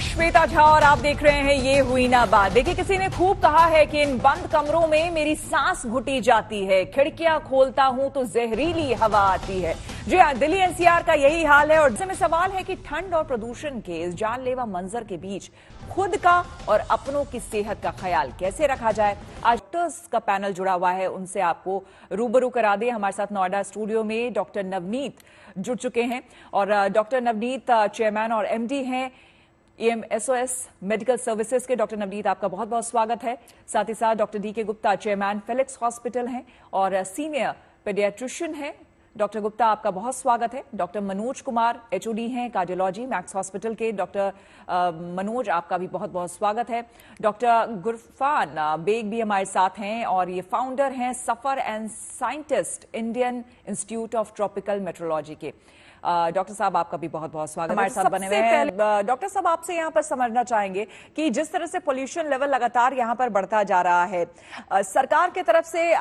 श्वेता झा और आप देख रहे हैं ये हुई ना बात। देखिए, किसी ने खूब कहा है कि इन बंद कमरों में मेरी सांस घुटी जाती है, खिड़कियां खोलता हूं तो जहरीली हवा आती है। जी हाँ, दिल्ली एनसीआर का यही हाल है। और ऐसे में सवाल है कि ठंड और प्रदूषण के इस जानलेवा मंजर के बीच खुद का और अपनों की सेहत का ख्याल कैसे रखा जाए। आज डॉक्टर्स का पैनल जुड़ा हुआ है, उनसे आपको रूबरू करा दे। हमारे साथ नोएडा स्टूडियो में डॉक्टर नवनीत जुड़ चुके हैं और डॉक्टर नवनीत चेयरमैन और एमडी हैं EMSOS मेडिकल सर्विसेज के। डॉक्टर नवनीत, आपका बहुत बहुत स्वागत है। साथ ही साथ doctor DK Gupta chairman Felix hospital हैं और सीनियर पेडियाट्रिशियन हैं। डॉक्टर गुप्ता, आपका बहुत स्वागत है। डॉक्टर मनोज कुमार HOD हैं कार्डियोलॉजी मैक्स हॉस्पिटल के। डॉक्टर मनोज, आपका भी बहुत बहुत स्वागत है। डॉक्टर गुरफान बेग भी हमारे साथ हैं और ये फाउंडर हैं suffer and scientist Indian institute of tropical metrology के। डॉक्टर साहब, आपका भी बहुत बहुत स्वागत हमारे साथ बने हुए हैं। डॉक्टर साहब, आपसे यहाँ पर समझना चाहेंगे कि जिस तरह से पोल्यूशन लेवल लगातार यहाँ पर बढ़ता जा रहा है, सरकार की तरफ से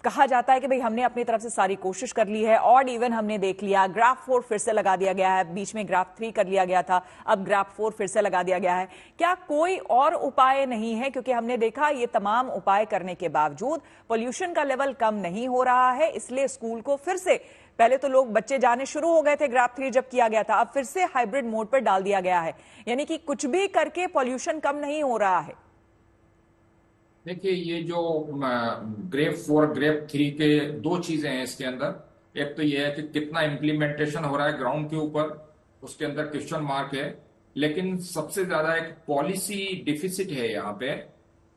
कहा जाता है कि भाई हमने अपनी तरफ से सारी कोशिश कर ली है, ऑड इवन हमने देख लिया, ग्राफ 4 फिर से लगा दिया गया है, बीच में ग्राफ 3 कर लिया गया था, अब ग्राफ 4 फिर से लगा दिया गया है। क्या कोई और उपाय नहीं है? क्योंकि हमने देखा ये तमाम उपाय करने के बावजूद पोल्यूशन का लेवल कम नहीं हो रहा है, इसलिए स्कूल को फिर से, पहले तो लोग बच्चे जाने शुरू हो गए थे ग्राफ 3 जब किया गया था, अब फिर से हाइब्रिड मोड पर डाल दिया गया है। यानी कि कुछ भी करके पोल्यूशन कम नहीं हो रहा है। देखिए, ये जो ग्रेफ 4 ग्रेफ 3 के दो चीजें हैं इसके अंदर। एक तो ये है कि कितना इम्प्लीमेंटेशन हो रहा है ग्राउंड के ऊपर, उसके अंदर क्वेश्चन मार्क है। लेकिन सबसे ज्यादा एक पॉलिसी डिफिसिट है यहाँ पे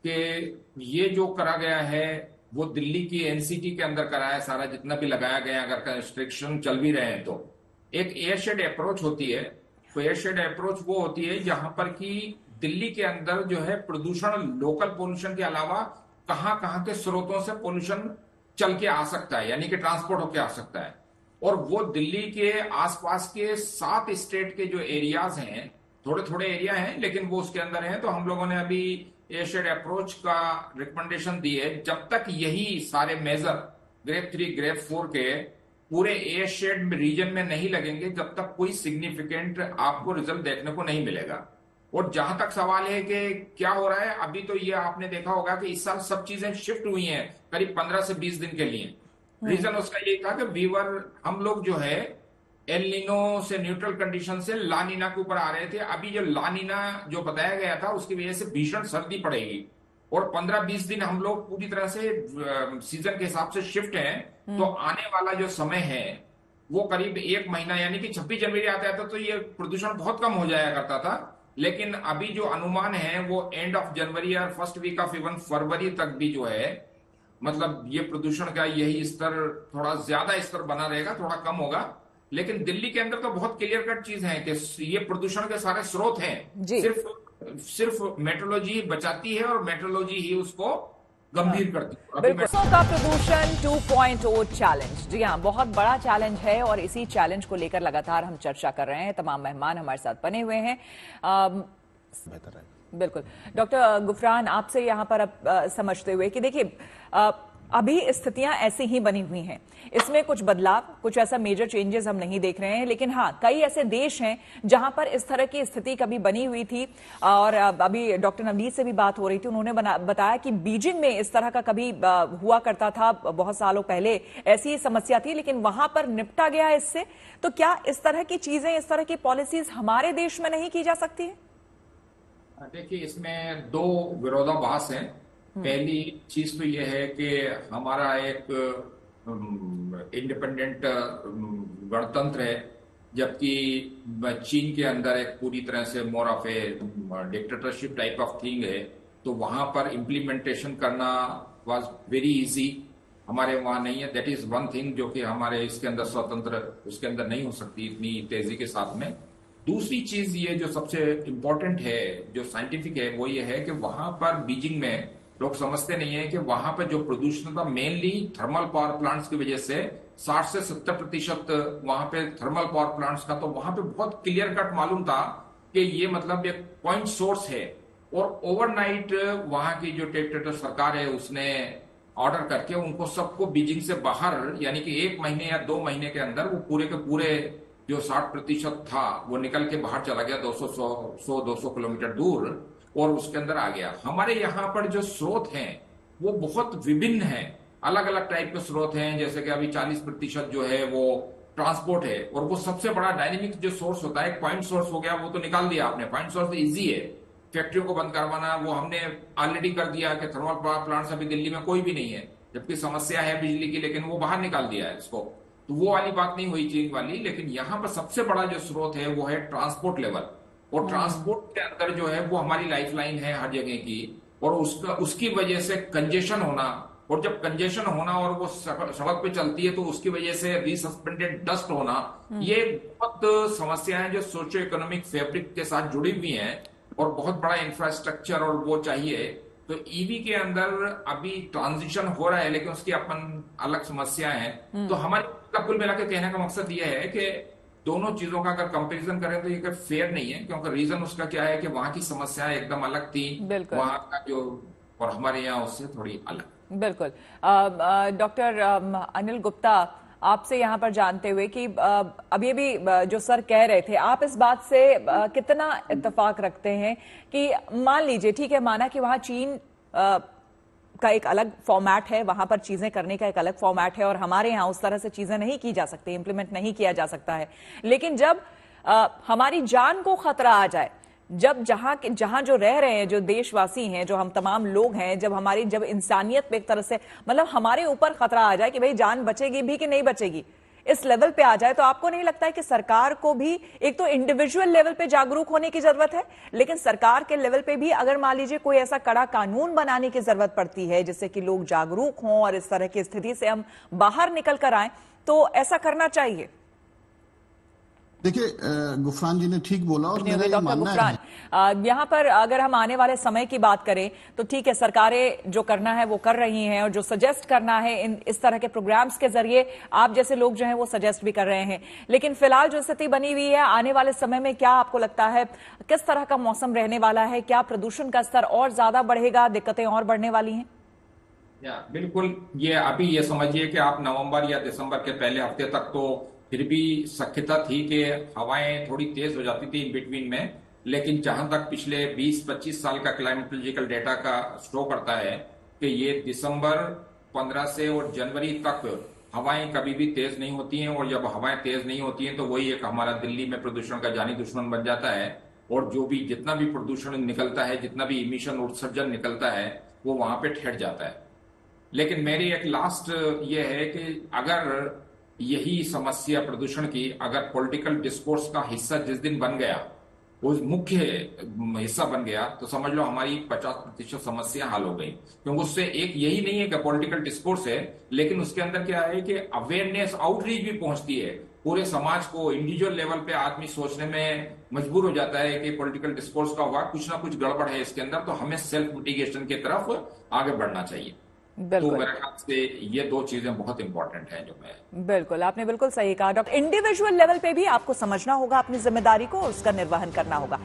कि ये जो करा गया है वो दिल्ली की NCT के अंदर करा है सारा, जितना भी लगाया गया। अगर कंस्ट्रक्शन चल भी रहे हैं तो एक एयरशेड अप्रोच होती है। तो एयरशेड अप्रोच वो होती है जहां पर कि दिल्ली के अंदर जो है प्रदूषण, लोकल पोल्यूशन के अलावा कहां कहां के स्रोतों से पोल्यूशन चल के आ सकता है, यानी कि ट्रांसपोर्ट होके आ सकता है। और वो दिल्ली के आसपास के 7 स्टेट के जो एरियाज हैं, थोड़े थोड़े एरिया हैं लेकिन वो उसके अंदर हैं। तो हम लोगों ने अभी एयरशेड अप्रोच का रिकमेंडेशन दी है। जब तक यही सारे मेजर ग्रेफ 3 ग्रेफ 4 के पूरे एयरशेड रीजन में नहीं लगेंगे, जब तक कोई सिग्निफिकेंट आपको रिजल्ट देखने को नहीं मिलेगा। और जहां तक सवाल है कि क्या हो रहा है, अभी तो ये आपने देखा होगा कि इस साल सब चीजें शिफ्ट हुई हैं करीब 15 से 20 दिन के लिए। रीजन उसका ये था कि हम लोग जो है एल नीनो से न्यूट्रल कंडीशन से ला नीना के ऊपर आ रहे थे। अभी जो ला नीना जो बताया गया था उसकी वजह से भीषण सर्दी पड़ेगी और 15-20 दिन हम लोग पूरी तरह से सीजन के हिसाब से शिफ्ट हैं। तो आने वाला जो समय है वो करीब 1 महीना, यानी कि 26 जनवरी आता था तो ये प्रदूषण बहुत कम हो जाया करता था। लेकिन अभी जो अनुमान है वो एंड ऑफ जनवरी और फर्स्ट वीक ऑफ इवन फरवरी तक भी जो है, मतलब ये प्रदूषण का यही स्तर, थोड़ा ज्यादा स्तर बना रहेगा, थोड़ा कम होगा। लेकिन दिल्ली के अंदर तो बहुत क्लियर कट चीज है कि ये प्रदूषण के सारे स्रोत हैं। सिर्फ मेट्रोलॉजी बचाती है और मेट्रोलॉजी ही उसको गंभीर करती है। बिल्कुल का प्रदूषण 2.0 चैलेंज, जी हाँ, बहुत बड़ा चैलेंज है और इसी चैलेंज को लेकर लगातार हम चर्चा कर रहे हैं। तमाम मेहमान हमारे साथ बने हुए हैं। बेहतर है। बिल्कुल डॉक्टर गुफरान, आपसे यहाँ पर अब समझते हुए कि देखिए अभी स्थितियां ऐसी ही बनी हुई हैं, इसमें कुछ बदलाव, कुछ ऐसा मेजर चेंजेस हम नहीं देख रहे हैं। लेकिन हाँ, कई ऐसे देश हैं जहां पर इस तरह की स्थिति कभी बनी हुई थी। और अभी डॉक्टर नवनीत से भी बात हो रही थी, उन्होंने बताया कि बीजिंग में इस तरह का कभी हुआ करता था, बहुत सालों पहले ऐसी ही समस्या थी, लेकिन वहां पर निपटा गया इससे। तो क्या इस तरह की चीजें, इस तरह की पॉलिसीज हमारे देश में नहीं की जा सकती है? देखिए, इसमें 2 विरोधाभास हैं। पहली चीज तो यह है कि हमारा एक इंडिपेंडेंट गणतंत्र है, जबकि चीन के अंदर एक पूरी तरह से more of A dictatorship type of thing है। तो वहां पर इम्प्लीमेंटेशन करना वाज वेरी इजी, हमारे वहां नहीं है। दैट इज वन थिंग जो कि हमारे इसके अंदर स्वतंत्र उसके अंदर नहीं हो सकती इतनी तेजी के साथ में। दूसरी चीज ये जो सबसे इंपॉर्टेंट है, जो साइंटिफिक है, वो ये है कि वहां पर बीजिंग में लोग समझते नहीं है कि वहां पर जो प्रदूषण था मेनली थर्मल पावर प्लांट्स की वजह से 60 से 70% वहां पे थर्मल पावर प्लांट्स का, तो वहां पे बहुत क्लियर कट मालूम था कि ये मतलब एक पॉइंट सोर्स है। और ओवरनाइट वहां की जो डिक्टेटर सरकार है उसने ऑर्डर करके उनको सबको बीजिंग से बाहर, यानी कि 1 महीने या 2 महीने के अंदर वो पूरे के पूरे जो 60% था वो निकल के बाहर चला गया 200 किलोमीटर दूर और उसके अंदर आ गया। हमारे यहाँ पर जो स्रोत हैं वो बहुत विभिन्न हैं, अलग अलग टाइप के स्रोत हैं। जैसे कि अभी 40% जो है वो ट्रांसपोर्ट है, और वो सबसे बड़ा डायनेमिक जो सोर्स होता है, पॉइंट सोर्स हो गया, वो तो निकाल दिया आपने। पॉइंट सोर्स इजी है, फैक्ट्रियों को बंद करवाना वो हमने ऑलरेडी कर दिया कि थर्मल पावर प्लांट्स अभी दिल्ली में कोई भी नहीं है, जबकि समस्या है बिजली की, लेकिन वो बाहर निकाल दिया है इसको। तो वो वाली बात नहीं हुई चीन वाली। लेकिन यहाँ पर सबसे बड़ा जो स्रोत है वो है ट्रांसपोर्ट लेवल, और ट्रांसपोर्ट के अंदर जो है वो हमारी लाइफलाइन है हर जगह की, और उसकी वजह से कंजेशन होना, और जब कंजेशन होना और वो सड़क पे चलती है तो उसकी वजह से रिसस्पेंडेड डस्ट होना, ये बहुत समस्याएं जो सोशियो इकोनॉमिक फैब्रिक के साथ जुड़ी हुई हैं, और बहुत बड़ा इंफ्रास्ट्रक्चर और वो चाहिए। तो ईवी के अंदर अभी ट्रांजिशन हो रहा है, लेकिन उसकी अपन अलग समस्याएं हैं। तो हमारे कुल मिला के कहने का मकसद ये है कि दोनों चीजों का अगर कंपैरिजन करें तो ये फेयर नहीं है, क्योंकि रीजन उसका क्या है कि वहां की समस्याएं एकदम अलग थी, वहां का जो, और हमारे यहाँ उससे थोड़ी अलग। बिल्कुल। डॉक्टर अनिल गुप्ता, आपसे यहाँ पर जानते हुए कि अभी भी जो सर कह रहे थे, आप इस बात से कितना इत्तेफाक रखते हैं कि मान लीजिए, ठीक है, माना कि वहां चीन का एक अलग फॉर्मेट है, वहां पर चीजें करने का एक अलग फॉर्मेट है, और हमारे यहाँ उस तरह से चीजें नहीं की जा सकती, इंप्लीमेंट नहीं किया जा सकता है। लेकिन जब हमारी जान को खतरा आ जाए, जब जहां जो रह रहे हैं, जो देशवासी हैं, जो हम तमाम लोग हैं, जब इंसानियत पे एक तरह से मतलब हमारे ऊपर खतरा आ जाए कि भाई जान बचेगी भी कि नहीं बचेगी, इस लेवल पे आ जाए, तो आपको नहीं लगता है कि सरकार को भी एक तो इंडिविजुअल लेवल पे जागरूक होने की जरूरत है, लेकिन सरकार के लेवल पे भी अगर मान लीजिए कोई ऐसा कड़ा कानून बनाने की जरूरत पड़ती है जिससे कि लोग जागरूक हों और इस तरह की स्थिति से हम बाहर निकल कर आए, तो ऐसा करना चाहिए? देखिए, गुफरान जी ने ठीक बोला, और मेरा ये मानना है यहाँ पर अगर हम आने वाले समय की बात करें तो ठीक है, सरकारें जो करना है वो कर रही हैं, और जो सजेस्ट करना है इस तरह के प्रोग्राम्स के जरिए आप जैसे लोग जो हैं वो सजेस्ट भी कर रहे हैं। लेकिन फिलहाल जो स्थिति बनी हुई है, आने वाले समय में क्या आपको लगता है किस तरह का मौसम रहने वाला है? क्या प्रदूषण का स्तर और ज्यादा बढ़ेगा, दिक्कतें और बढ़ने वाली हैं? बिल्कुल, ये अभी ये समझिए कि आप नवंबर या दिसंबर के पहले हफ्ते तक तो फिर भी शक्यता थी कि हवाएं थोड़ी तेज हो जाती थी इन बिटवीन में, लेकिन जहां तक पिछले 20-25 साल का क्लाइमेटोलॉजिकल डेटा का शो करता है कि ये दिसंबर 15 से और जनवरी तक हवाएं कभी भी तेज नहीं होती हैं, और जब हवाएं तेज नहीं होती हैं तो वही एक हमारा दिल्ली में प्रदूषण का जानी दुश्मन बन जाता है, और जो भी जितना भी प्रदूषण निकलता है, जितना भी इमिशन उत्सर्जन निकलता है, वो वहां पे ठहर जाता है। लेकिन मेरी एक लास्ट ये है कि अगर यही समस्या प्रदूषण की अगर पॉलिटिकल डिस्कोर्स का हिस्सा जिस दिन बन गया, वो मुख्य हिस्सा बन गया, तो समझ लो हमारी 50% समस्या हल हो गई। क्योंकि उससे एक यही नहीं है कि पॉलिटिकल डिस्कोर्स है, लेकिन उसके अंदर क्या है कि अवेयरनेस, आउटरीच भी पहुंचती है पूरे समाज को। इंडिविजुअल लेवल पे आदमी सोचने में मजबूर हो जाता है कि पॉलिटिकल डिस्कोर्स का हुआ कुछ ना कुछ गड़बड़ है इसके अंदर, तो हमें सेल्फ मिटिगेशन की तरफ आगे बढ़ना चाहिए। तो मेरे ख्याल से ये दो चीजें बहुत इंपॉर्टेंट हैं जो मैं। बिल्कुल, आपने बिल्कुल सही कहा डॉक्टर। इंडिविजुअल लेवल पे भी आपको समझना होगा अपनी जिम्मेदारी को, उसका निर्वहन करना होगा।